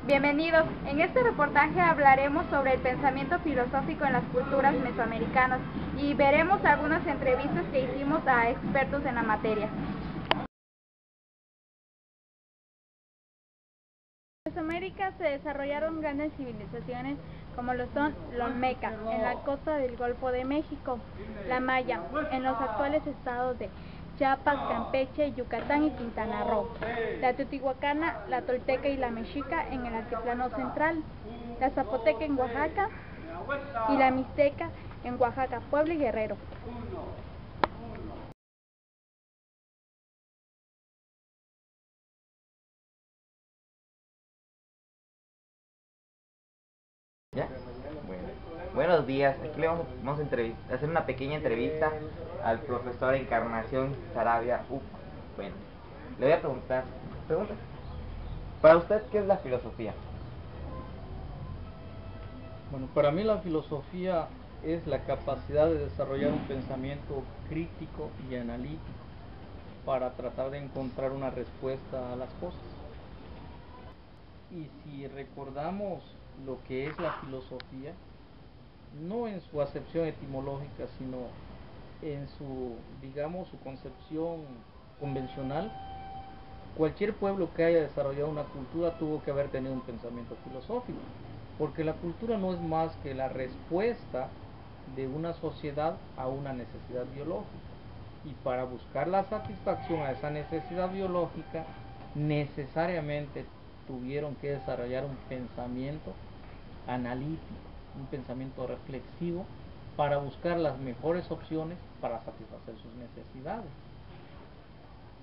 Bienvenidos. En este reportaje hablaremos sobre el pensamiento filosófico en las culturas mesoamericanas y veremos algunas entrevistas que hicimos a expertos en la materia. En Mesoamérica se desarrollaron grandes civilizaciones como lo son los Olmeca en la costa del Golfo de México, la Maya en los actuales estados de Chiapas, Campeche, Yucatán y Quintana Roo, la Teotihuacana, la Tolteca y la Mexica en el altiplano central, la Zapoteca en Oaxaca y la Mixteca en Oaxaca, Puebla y Guerrero. ¿Ya? Bueno. Buenos días, aquí le vamos a hacer una pequeña entrevista al profesor Encarnación Sarabia Uc. Bueno, le voy a preguntar, para usted, ¿qué es la filosofía? Bueno, para mí la filosofía es la capacidad de desarrollar un pensamiento crítico y analítico para tratar de encontrar una respuesta a las cosas. Y si recordamos lo que es la filosofía, no en su acepción etimológica, sino en su, digamos, su concepción convencional, cualquier pueblo que haya desarrollado una cultura tuvo que haber tenido un pensamiento filosófico, porque la cultura no es más que la respuesta de una sociedad a una necesidad biológica, y para buscar la satisfacción a esa necesidad biológica necesariamente tuvieron que desarrollar un pensamiento analítico, un pensamiento reflexivo para buscar las mejores opciones para satisfacer sus necesidades.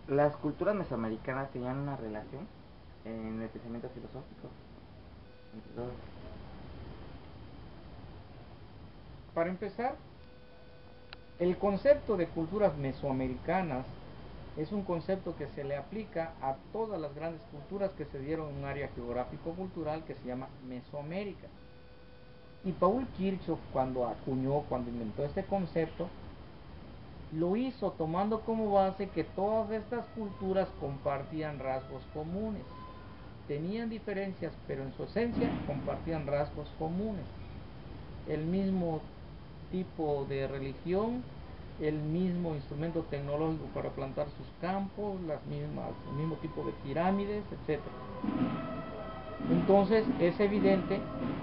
¿Las culturas mesoamericanas tenían una relación en el pensamiento filosófico entre todos? Para empezar, el concepto de culturas mesoamericanas es un concepto que se le aplica a todas las grandes culturas que se dieron en un área geográfico-cultural que se llama Mesoamérica. Y Paul Kirchhoff, cuando inventó este concepto, lo hizo tomando como base que todas estas culturas compartían rasgos comunes. Tenían diferencias, pero en su esencia compartían rasgos comunes. El mismo tipo de religión, el mismo instrumento tecnológico para plantar sus campos, el mismo tipo de pirámides, etc. Entonces es evidente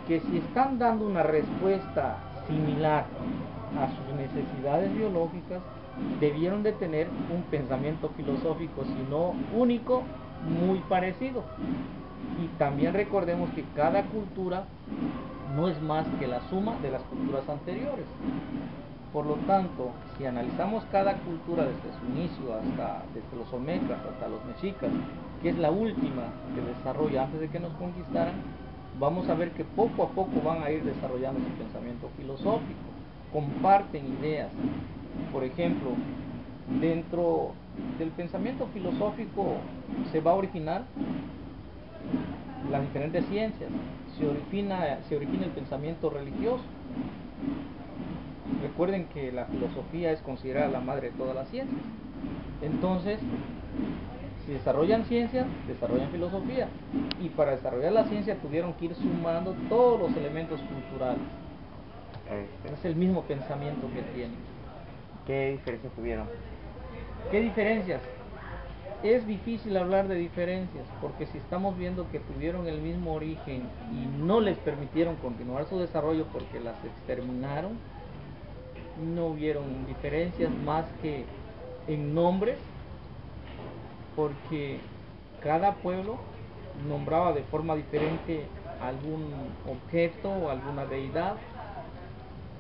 que si están dando una respuesta similar a sus necesidades biológicas, debieron de tener un pensamiento filosófico, si no único, muy parecido. Y también recordemos que cada cultura no es más que la suma de las culturas anteriores. Por lo tanto, si analizamos cada cultura desde su inicio, desde los olmecas hasta los mexicas, que es la última que desarrolla antes de que nos conquistaran, vamos a ver que poco a poco van a ir desarrollando su pensamiento filosófico, comparten ideas. Por ejemplo, dentro del pensamiento filosófico se va a originar las diferentes ciencias, se origina el pensamiento religioso. Recuerden que la filosofía es considerada la madre de todas las ciencias. Entonces, si desarrollan ciencia, desarrollan filosofía. Y para desarrollar la ciencia tuvieron que ir sumando todos los elementos culturales. Es el mismo pensamiento que tienen. ¿Qué diferencias tuvieron? ¿Qué diferencias? Es difícil hablar de diferencias, porque si estamos viendo que tuvieron el mismo origen y no les permitieron continuar su desarrollo porque las exterminaron, no hubieron diferencias más que en nombres, porque cada pueblo nombraba de forma diferente algún objeto o alguna deidad,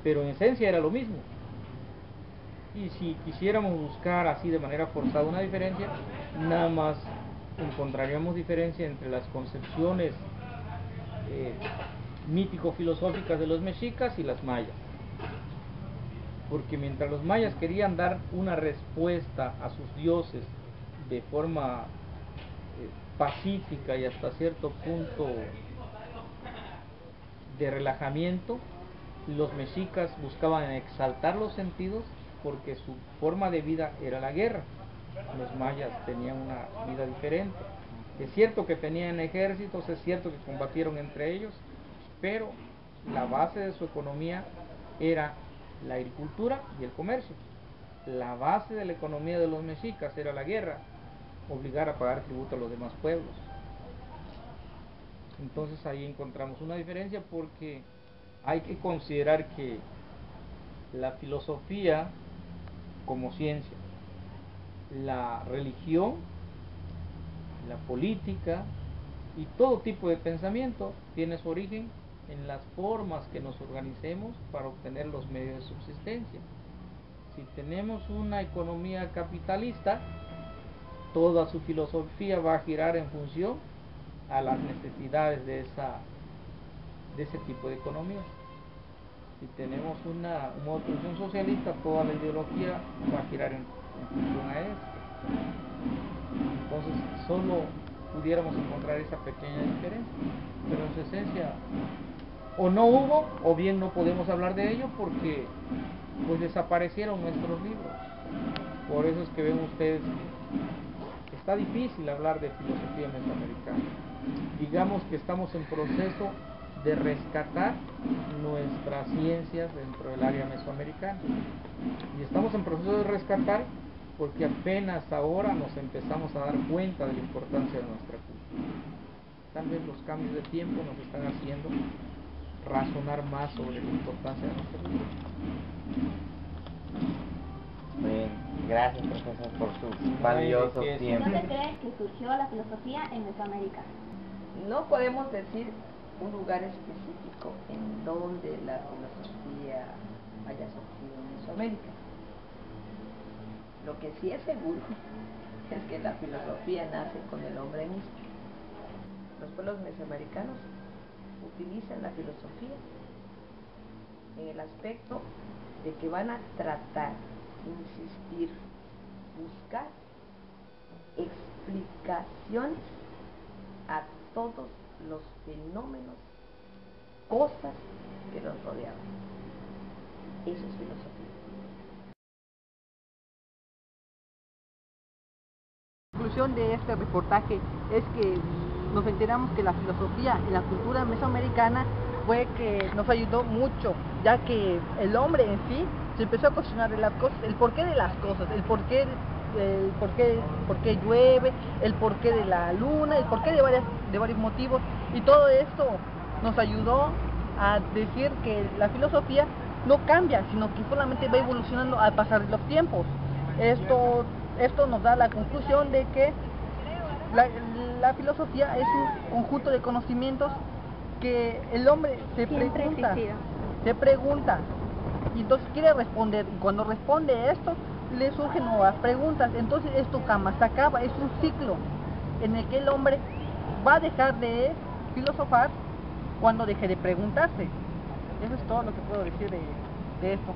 pero en esencia era lo mismo. Y si quisiéramos buscar así de manera forzada una diferencia, nada más encontraríamos diferencia entre las concepciones mítico-filosóficas de los mexicas y las mayas. Porque mientras los mayas querían dar una respuesta a sus dioses de forma pacífica y hasta cierto punto de relajamiento, los mexicas buscaban exaltar los sentidos porque su forma de vida era la guerra. Los mayas tenían una vida diferente. Es cierto que tenían ejércitos, es cierto que combatieron entre ellos, pero la base de su economía era la agricultura y el comercio. La base de la economía de los mexicas era la guerra, obligar a pagar tributo a los demás pueblos. Entonces ahí encontramos una diferencia, porque hay que considerar que la filosofía como ciencia, la religión, la política y todo tipo de pensamiento tiene su origen en las formas que nos organicemos para obtener los medios de subsistencia. Si tenemos una economía capitalista, toda su filosofía va a girar en función a las necesidades de ese tipo de economía. Si tenemos un modo de producción socialista, toda la ideología va a girar en función a esto. Entonces solo pudiéramos encontrar esa pequeña diferencia, pero en su esencia o no hubo, o bien no podemos hablar de ello porque pues desaparecieron nuestros libros. Por eso es que ven ustedes que está difícil hablar de filosofía mesoamericana. Digamos que estamos en proceso de rescatar nuestras ciencias dentro del área mesoamericana, y estamos en proceso de rescatar porque apenas ahora nos empezamos a dar cuenta de la importancia de nuestra cultura. Tal vez los cambios de tiempo nos están haciendo razonar más sobre la importancia de nuestra cultura. Bien, gracias, profesor, por su valioso tiempo. ¿Dónde cree que surgió la filosofía en Mesoamérica? No podemos decir un lugar específico en donde la filosofía haya surgido en Mesoamérica. Lo que sí es seguro es que la filosofía nace con el hombre mismo. Los pueblos mesoamericanos utilizan la filosofía en el aspecto de que van a tratar, insistir, buscar explicaciones a todos los fenómenos, cosas que los rodeaban. Eso es filosofía. La conclusión de este reportaje es que nos enteramos que la filosofía en la cultura mesoamericana fue que nos ayudó mucho, ya que el hombre en sí se empezó a cuestionar de las cosas, el porqué de las cosas, el porqué llueve, el porqué de la luna, el porqué de varios motivos, y todo esto nos ayudó a decir que la filosofía no cambia, sino que solamente va evolucionando al pasar de los tiempos. Esto nos da la conclusión de que la filosofía es un conjunto de conocimientos que el hombre se pregunta y entonces quiere responder, y cuando responde esto le surgen nuevas preguntas. Entonces esto jamás se acaba, es un ciclo en el que el hombre va a dejar de filosofar cuando deje de preguntarse. Eso es todo lo que puedo decir de esto.